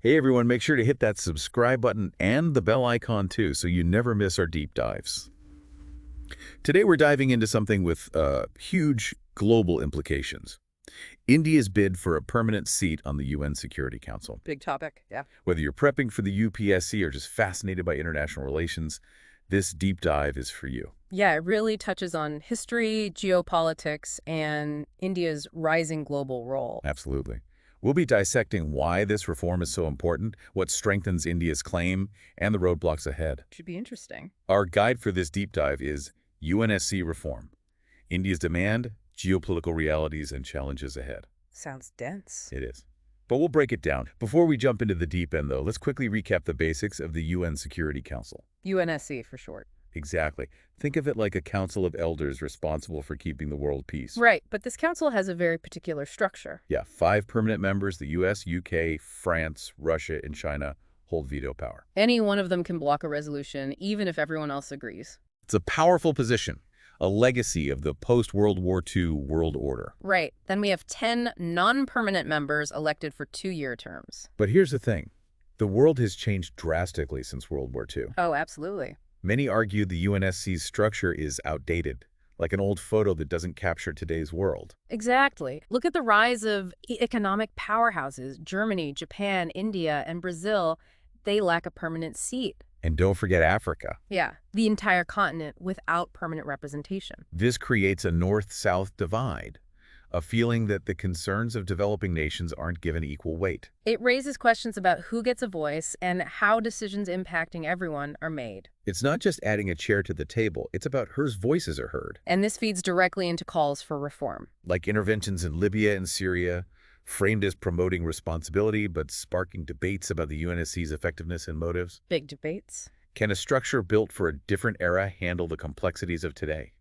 Hey everyone, make sure to hit that subscribe button and the bell icon too so you never miss our deep dives. Today we're diving into something with huge global implications. India's bid for a permanent seat on the UN Security Council. Big topic, yeah. Whether you're prepping for the UPSC or just fascinated by international relations, this deep dive is for you. Yeah, it really touches on history, geopolitics, and India's rising global role. Absolutely. We'll be dissecting why this reform is so important, what strengthens India's claim, and the roadblocks ahead. Should be interesting. Our guide for this deep dive is UNSC reform. India's demand, geopolitical realities, and challenges ahead. Sounds dense. It is. But we'll break it down. Before we jump into the deep end, though, let's quickly recap the basics of the UN Security Council. UNSC for short. Exactly. Think of it like a council of elders responsible for keeping the world peace. Right, but this council has a very particular structure. Yeah, 5 permanent members, the US, UK, France, Russia, and China, hold veto power. Any one of them can block a resolution, even if everyone else agrees. It's a powerful position, a legacy of the post-World War II world order. Right, then we have 10 non-permanent members elected for 2-year terms. But here's the thing. The world has changed drastically since World War II. Oh, absolutely. Many argue the UNSC's structure is outdated, like an old photo that doesn't capture today's world. Exactly. Look at the rise of economic powerhouses. Germany, Japan, India, and Brazil, they lack a permanent seat. And don't forget Africa. Yeah, the entire continent without permanent representation. This creates a north-south divide, a feeling that the concerns of developing nations aren't given equal weight. It raises questions about who gets a voice and how decisions impacting everyone are made. It's not just adding a chair to the table, it's about whose voices are heard. And this feeds directly into calls for reform. Like interventions in Libya and Syria, framed as promoting responsibility but sparking debates about the UNSC's effectiveness and motives. Big debates. Can a structure built for a different era handle the complexities of today?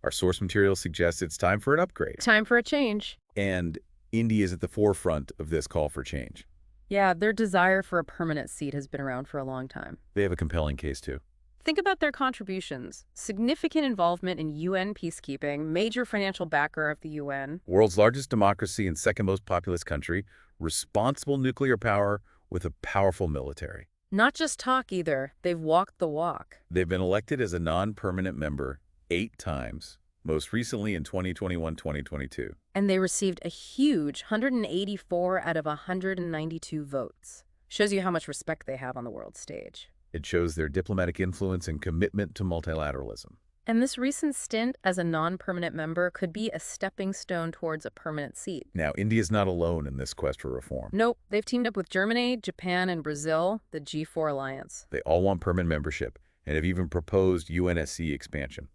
Our source material suggests it's time for an upgrade. Time for a change. And India is at the forefront of this call for change. Yeah, their desire for a permanent seat has been around for a long time. They have a compelling case, too. Think about their contributions. Significant involvement in UN peacekeeping, major financial backer of the UN. World's largest democracy and second most populous country, responsible nuclear power with a powerful military. Not just talk either, they've walked the walk. They've been elected as a non-permanent member 8 times, most recently in 2021-2022. And they received a huge 184 out of 192 votes. Shows you how much respect they have on the world stage. It shows their diplomatic influence and commitment to multilateralism. And this recent stint as a non-permanent member could be a stepping stone towards a permanent seat. Now, India's not alone in this quest for reform. Nope, they've teamed up with Germany, Japan, and Brazil, the G4 alliance. They all want permanent membership and have even proposed UNSC expansion.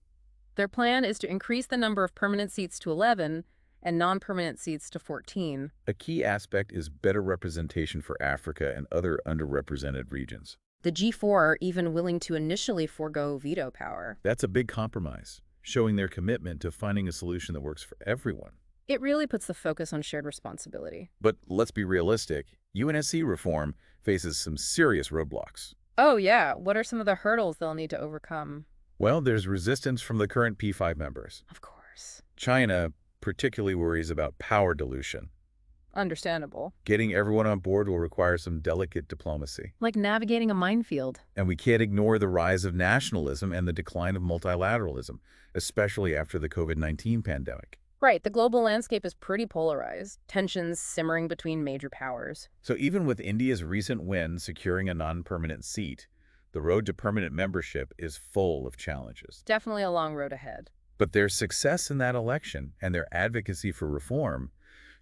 Their plan is to increase the number of permanent seats to 11 and non-permanent seats to 14. A key aspect is better representation for Africa and other underrepresented regions. The G4 are even willing to initially forego veto power. That's a big compromise, showing their commitment to finding a solution that works for everyone. It really puts the focus on shared responsibility. But let's be realistic. UNSC reform faces some serious roadblocks. Oh yeah, what are some of the hurdles they'll need to overcome? Well, there's resistance from the current P5 members. Of course. China particularly worries about power dilution. Understandable. Getting everyone on board will require some delicate diplomacy. Like navigating a minefield. And we can't ignore the rise of nationalism and the decline of multilateralism, especially after the COVID-19 pandemic. Right, the global landscape is pretty polarized, tensions simmering between major powers. So even with India's recent win securing a non-permanent seat, the road to permanent membership is full of challenges. Definitely a long road ahead. But their success in that election and their advocacy for reform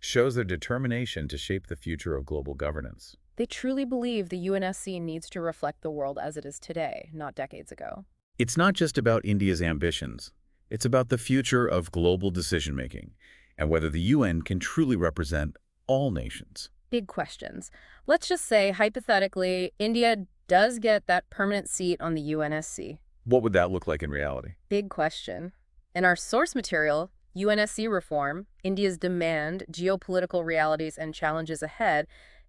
shows their determination to shape the future of global governance. They truly believe the UNSC needs to reflect the world as it is today, not decades ago. It's not just about India's ambitions. It's about the future of global decision-making and whether the UN can truly represent all nations. Big questions. Let's just say, hypothetically, India does get that permanent seat on the UNSC. What would that look like in reality? Big question. In our source material, UNSC reform, India's demand, geopolitical realities, and challenges ahead,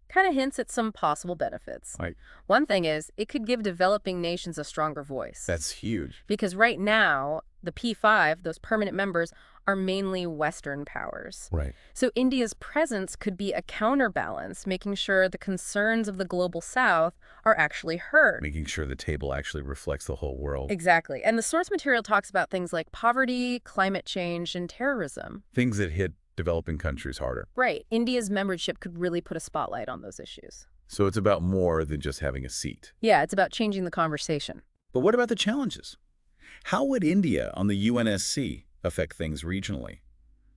kind of hints at some possible benefits. Right. One thing is, it could give developing nations a stronger voice. That's huge. Because right now, The P5, those permanent members, are mainly Western powers. Right. So India's presence could be a counterbalance, making sure the concerns of the global South are actually heard. Making sure the table actually reflects the whole world. Exactly. And the source material talks about things like poverty, climate change, and terrorism. Things that hit developing countries harder. Right. India's membership could really put a spotlight on those issues. So it's about more than just having a seat. Yeah, it's about changing the conversation. But what about the challenges? How would India on the UNSC affect things regionally,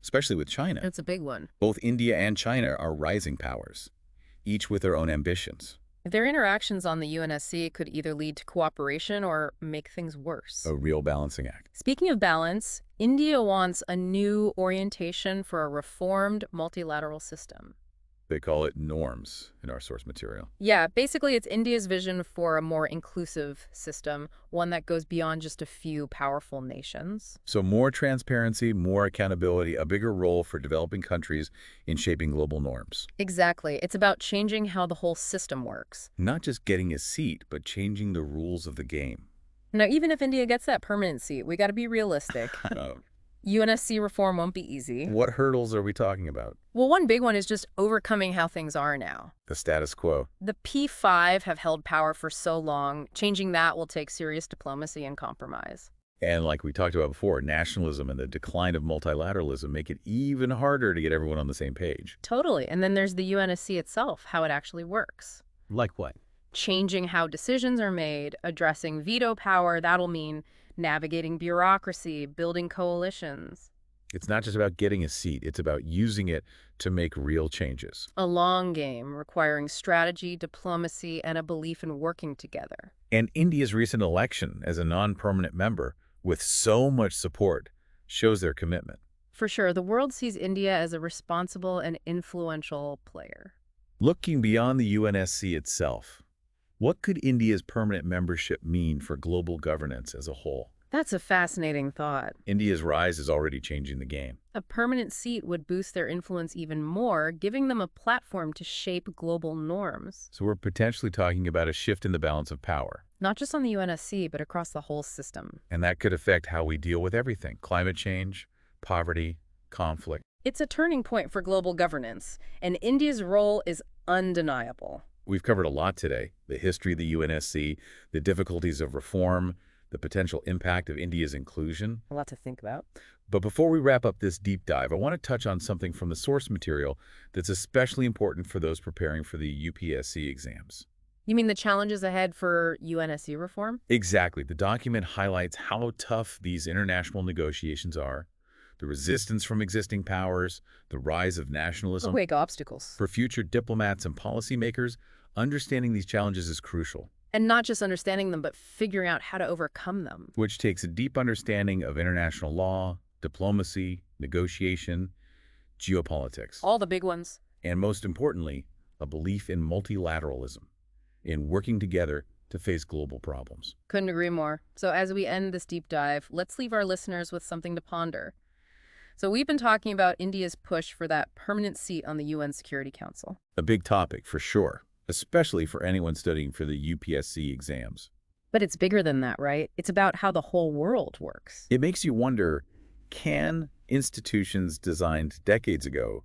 especially with China? It's a big one. Both India and China are rising powers, each with their own ambitions. Their interactions on the UNSC could either lead to cooperation or make things worse. A real balancing act. Speaking of balance, India wants a new orientation for a reformed multilateral system. They call it norms in our source material. Yeah, basically it's India's vision for a more inclusive system, one that goes beyond just a few powerful nations. So more transparency, more accountability, a bigger role for developing countries in shaping global norms. Exactly. It's about changing how the whole system works. Not just getting a seat, but changing the rules of the game. Now, even if India gets that permanent seat, we got to be realistic. UNSC reform won't be easy. What hurdles are we talking about? Well, one big one is just overcoming how things are now. The status quo. The P5 have held power for so long. Changing that will take serious diplomacy and compromise. And like we talked about before, nationalism and the decline of multilateralism make it even harder to get everyone on the same page. Totally. And then there's the UNSC itself, how it actually works. Like what? Changing how decisions are made, addressing veto power, that'll mean navigating bureaucracy, building coalitions. It's not just about getting a seat, it's about using it to make real changes. A long game requiring strategy, diplomacy, and a belief in working together. And India's recent election as a non-permanent member, with so much support, shows their commitment. For sure, the world sees India as a responsible and influential player. Looking beyond the UNSC itself, what could India's permanent membership mean for global governance as a whole? That's a fascinating thought. India's rise is already changing the game. A permanent seat would boost their influence even more, giving them a platform to shape global norms. So we're potentially talking about a shift in the balance of power. Not just on the UNSC, but across the whole system. And that could affect how we deal with everything: climate change, poverty, conflict. It's a turning point for global governance, and India's role is undeniable. We've covered a lot today: the history of the UNSC, the difficulties of reform, the potential impact of India's inclusion. A lot to think about. But before we wrap up this deep dive, I want to touch on something from the source material that's especially important for those preparing for the UPSC exams. You mean the challenges ahead for UNSC reform? Exactly. The document highlights how tough these international negotiations are, the resistance from existing powers, the rise of nationalism. Big obstacles. For future diplomats and policymakers, understanding these challenges is crucial. And not just understanding them, but figuring out how to overcome them. Which takes a deep understanding of international law, diplomacy, negotiation, geopolitics. All the big ones. And most importantly, a belief in multilateralism, in working together to face global problems. Couldn't agree more. So as we end this deep dive, let's leave our listeners with something to ponder. So we've been talking about India's push for that permanent seat on the UN Security Council. A big topic for sure, especially for anyone studying for the UPSC exams. But it's bigger than that, right? It's about how the whole world works. It makes you wonder, can institutions designed decades ago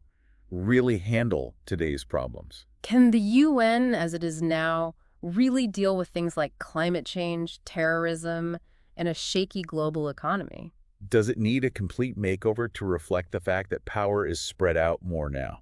really handle today's problems? Can the UN, as it is now, really deal with things like climate change, terrorism, and a shaky global economy? Does it need a complete makeover to reflect the fact that power is spread out more now?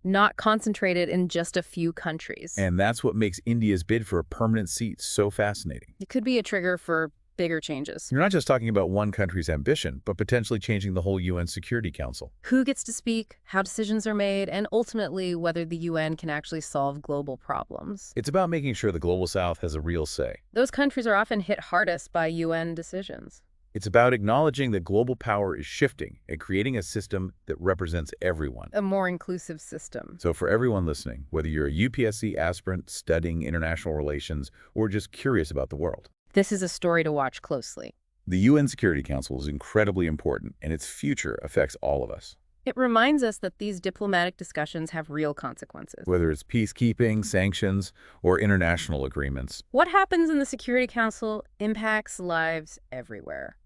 Not concentrated in just a few countries. And that's what makes India's bid for a permanent seat so fascinating. It could be a trigger for bigger changes. You're not just talking about one country's ambition, but potentially changing the whole UN Security Council. Who gets to speak, how decisions are made, and ultimately whether the UN can actually solve global problems. It's about making sure the Global South has a real say. Those countries are often hit hardest by UN decisions. It's about acknowledging that global power is shifting and creating a system that represents everyone. A more inclusive system. So for everyone listening, whether you're a UPSC aspirant studying international relations or just curious about the world, this is a story to watch closely. The UN Security Council is incredibly important, and its future affects all of us. It reminds us that these diplomatic discussions have real consequences. Whether it's peacekeeping, sanctions, or international agreements. What happens in the Security Council impacts lives everywhere.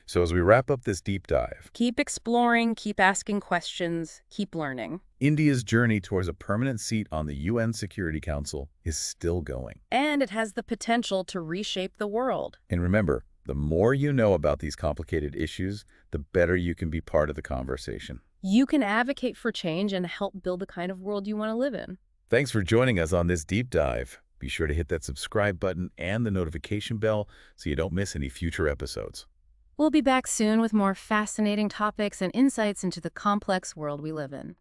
So as we wrap up this deep dive, Keep exploring, keep asking questions, keep learning. India's journey towards a permanent seat on the UN Security Council is still going. And it has the potential to reshape the world. And remember, the more you know about these complicated issues, the better you can be part of the conversation. You can advocate for change and help build the kind of world you want to live in. Thanks for joining us on this deep dive. Be sure to hit that subscribe button and the notification bell so you don't miss any future episodes. We'll be back soon with more fascinating topics and insights into the complex world we live in.